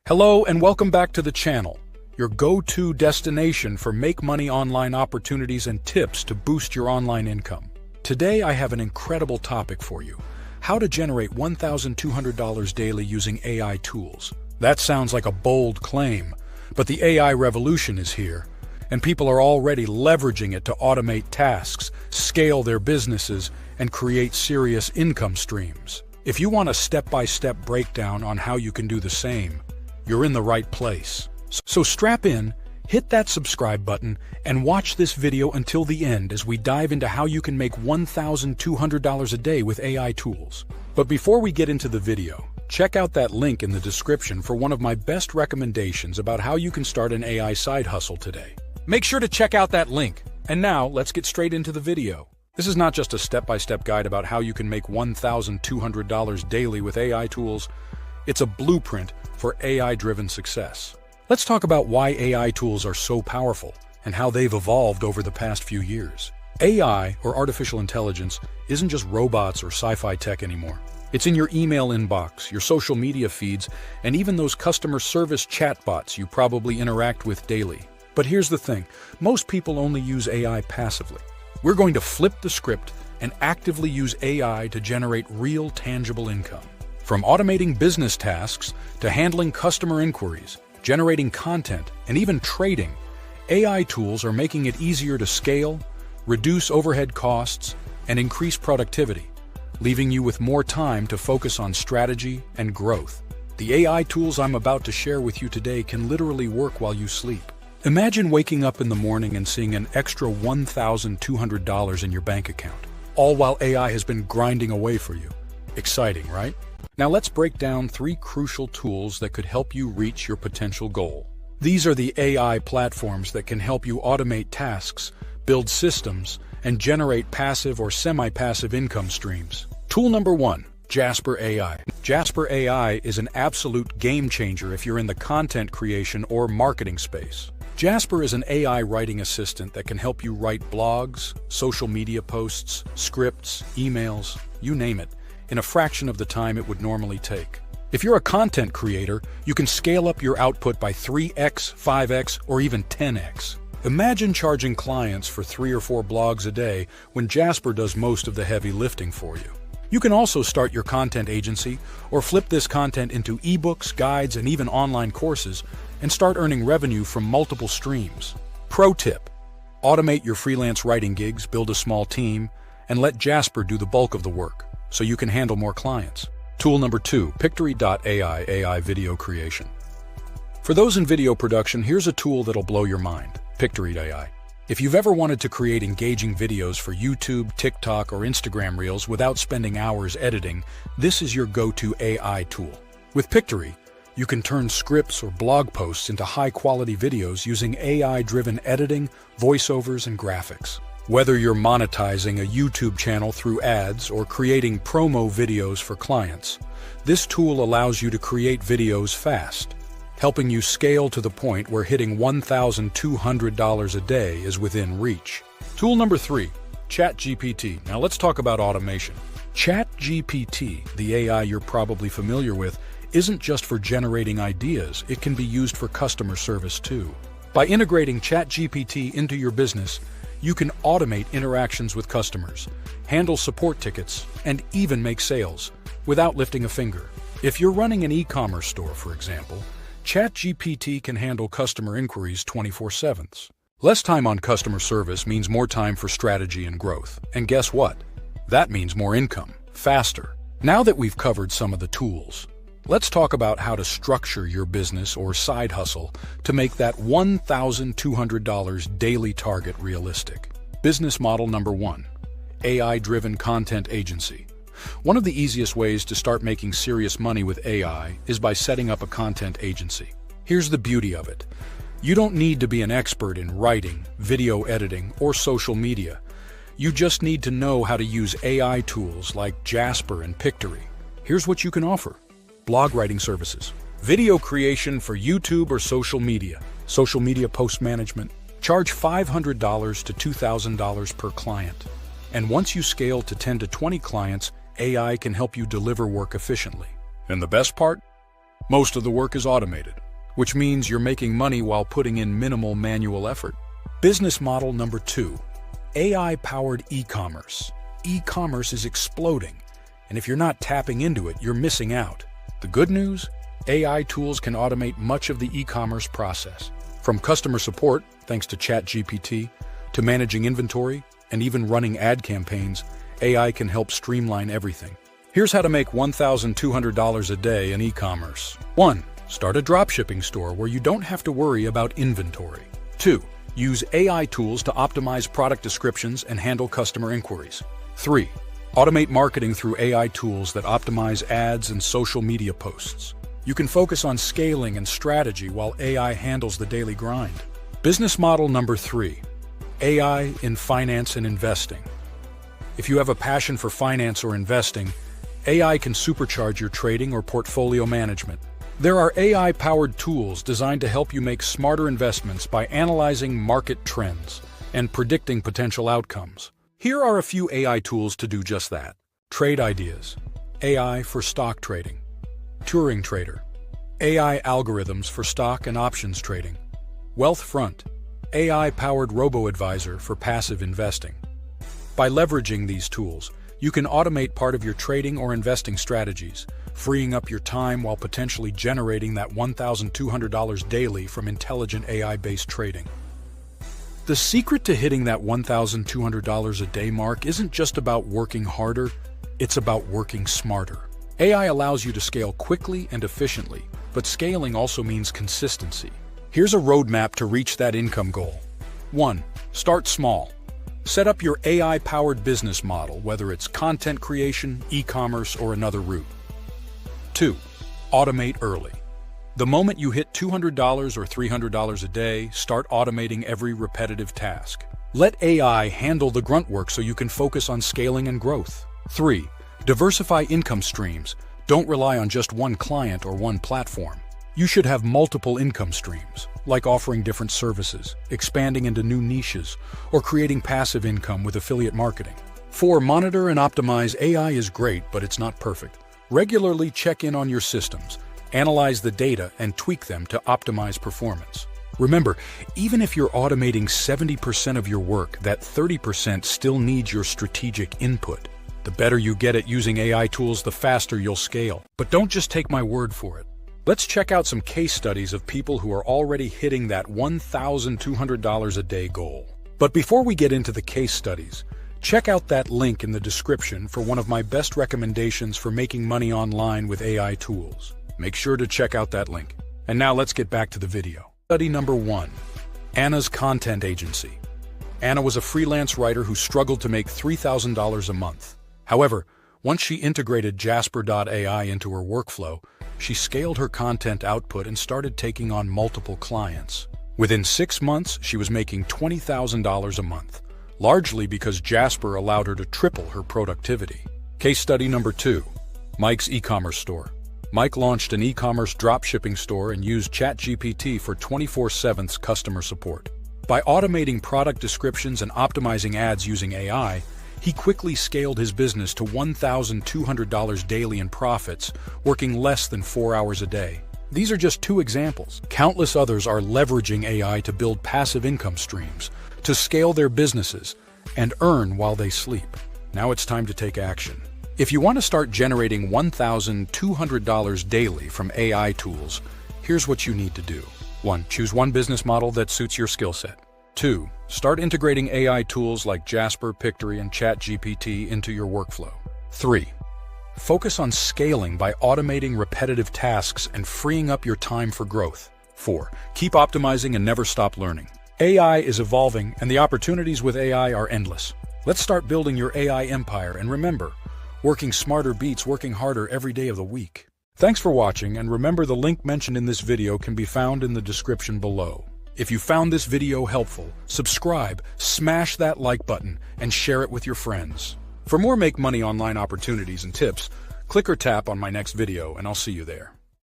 Hello and welcome back to the channel, your go-to destination for make money online opportunities and tips to boost your online income. Today I have an incredible topic for you: how to generate $1,200 daily using AI tools. That sounds like a bold claim, but the AI revolution is here, and people are already leveraging it to automate tasks, scale their businesses, and create serious income streams. If you want a step-by-step breakdown on how you can do the same, you're in the right place. So strap in, hit that subscribe button, and watch this video until the end as we dive into how you can make $1,200 a day with AI tools. But before we get into the video, check out that link in the description for one of my best recommendations about how you can start an AI side hustle today. Make sure to check out that link. And now, let's get straight into the video. This is not just a step-by-step guide about how you can make $1,200 daily with AI tools. It's a blueprint for AI-driven success. Let's talk about why AI tools are so powerful and how they've evolved over the past few years. AI, or artificial intelligence, isn't just robots or sci-fi tech anymore. It's in your email inbox, your social media feeds, and even those customer service chatbots you probably interact with daily. But here's the thing, most people only use AI passively. We're going to flip the script and actively use AI to generate real, tangible income. From automating business tasks to handling customer inquiries, generating content, and even trading, AI tools are making it easier to scale, reduce overhead costs, and increase productivity, leaving you with more time to focus on strategy and growth. The AI tools I'm about to share with you today can literally work while you sleep. Imagine waking up in the morning and seeing an extra $1,200 in your bank account, all while AI has been grinding away for you. Exciting, right? Now let's break down 3 crucial tools that could help you reach your potential goal. These are the AI platforms that can help you automate tasks, build systems, and generate passive or semi-passive income streams. Tool number 1, Jasper AI. Jasper AI is an absolute game changer if you're in the content creation or marketing space. Jasper is an AI writing assistant that can help you write blogs, social media posts, scripts, emails, you name it, in a fraction of the time it would normally take. If you're a content creator, you can scale up your output by 3x, 5x, or even 10x. Imagine charging clients for 3 or 4 blogs a day when Jasper does most of the heavy lifting for you. You can also start your content agency or flip this content into ebooks, guides, and even online courses and start earning revenue from multiple streams. Pro tip: automate your freelance writing gigs, build a small team, and let Jasper do the bulk of the work, so you can handle more clients. Tool number 2, Pictory.ai AI video creation. For those in video production, here's a tool that'll blow your mind: Pictory.ai. If you've ever wanted to create engaging videos for YouTube, TikTok, or Instagram Reels without spending hours editing, this is your go-to AI tool. With Pictory, you can turn scripts or blog posts into high-quality videos using AI-driven editing, voiceovers, and graphics. Whether you're monetizing a YouTube channel through ads or creating promo videos for clients, this tool allows you to create videos fast, helping you scale to the point where hitting $1,200 a day is within reach. Tool number 3, ChatGPT. Now let's talk about automation. ChatGPT, the AI you're probably familiar with, isn't just for generating ideas, it can be used for customer service too. By integrating ChatGPT into your business, you can automate interactions with customers, handle support tickets, and even make sales without lifting a finger. If you're running an e-commerce store, for example, ChatGPT can handle customer inquiries 24/7. Less time on customer service means more time for strategy and growth. And guess what? That means more income, faster. Now that we've covered some of the tools, let's talk about how to structure your business or side hustle to make that $1,200 daily target realistic. Business model number 1, AI-driven content agency. One of the easiest ways to start making serious money with AI is by setting up a content agency. Here's the beauty of it. You don't need to be an expert in writing, video editing, or social media. You just need to know how to use AI tools like Jasper and Pictory. Here's what you can offer: blog writing services, video creation for YouTube or social media post management. Charge $500 to $2,000 per client. And once you scale to 10 to 20 clients, AI can help you deliver work efficiently. And the best part? Most of the work is automated, which means you're making money while putting in minimal manual effort. Business model number 2, AI-powered e-commerce. E-commerce is exploding, and if you're not tapping into it, you're missing out. The good news? AI tools can automate much of the e-commerce process. From customer support, thanks to ChatGPT, to managing inventory, and even running ad campaigns, AI can help streamline everything. Here's how to make $1,200 a day in e-commerce. 1. Start a dropshipping store where you don't have to worry about inventory. 2. Use AI tools to optimize product descriptions and handle customer inquiries. 3. Automate marketing through AI tools that optimize ads and social media posts. You can focus on scaling and strategy while AI handles the daily grind. Business model number 3, AI in finance and investing. If you have a passion for finance or investing, AI can supercharge your trading or portfolio management. There are AI-powered tools designed to help you make smarter investments by analyzing market trends and predicting potential outcomes. Here are a few AI tools to do just that. Trade ideas, AI for stock trading. Turing Trader, AI algorithms for stock and options trading. Wealthfront, AI-powered robo-advisor for passive investing. By leveraging these tools, you can automate part of your trading or investing strategies, freeing up your time while potentially generating that $1,200 daily from intelligent AI-based trading. The secret to hitting that $1,200 a day mark isn't just about working harder, it's about working smarter. AI allows you to scale quickly and efficiently, but scaling also means consistency. Here's a roadmap to reach that income goal. 1. Start small. Set up your AI-powered business model, whether it's content creation, e-commerce, or another route. 2. Automate early. The moment you hit $200 or $300 a day, start automating every repetitive task. Let AI handle the grunt work so you can focus on scaling and growth. 3. Diversify income streams. Don't rely on just one client or one platform. You should have multiple income streams, like offering different services, expanding into new niches, or creating passive income with affiliate marketing. 4. Monitor and optimize. AI is great, but it's not perfect. Regularly check in on your systems, analyze the data, and tweak them to optimize performance. Remember, even if you're automating 70% of your work, that 30% still needs your strategic input. The better you get at using AI tools, the faster you'll scale. But don't just take my word for it. Let's check out some case studies of people who are already hitting that $1,200 a day goal. But before we get into the case studies, check out that link in the description for one of my best recommendations for making money online with AI tools. Make sure to check out that link. And now let's get back to the video. Study number 1. Anna's content agency. Anna was a freelance writer who struggled to make $3,000 a month. However, once she integrated Jasper.ai into her workflow, she scaled her content output and started taking on multiple clients. Within 6 months, she was making $20,000 a month, largely because Jasper allowed her to triple her productivity. Case study number 2. Mike's e-commerce store. Mike launched an e-commerce dropshipping store and used ChatGPT for 24/7 customer support. By automating product descriptions and optimizing ads using AI, he quickly scaled his business to $1,200 daily in profits, working less than 4 hours a day. These are just 2 examples. Countless others are leveraging AI to build passive income streams, to scale their businesses, and earn while they sleep. Now it's time to take action. If you want to start generating $1,200 daily from AI tools, here's what you need to do. 1. Choose one business model that suits your skill set. 2. Start integrating AI tools like Jasper, Pictory, and ChatGPT into your workflow. 3. Focus on scaling by automating repetitive tasks and freeing up your time for growth. 4. Keep optimizing and never stop learning. AI is evolving, and the opportunities with AI are endless. Let's start building your AI empire, and remember, working smarter beats working harder every day of the week. Thanks for watching, and remember the link mentioned in this video can be found in the description below. If you found this video helpful, subscribe, smash that like button, and share it with your friends. For more Make Money Online opportunities and tips, click or tap on my next video, and I'll see you there.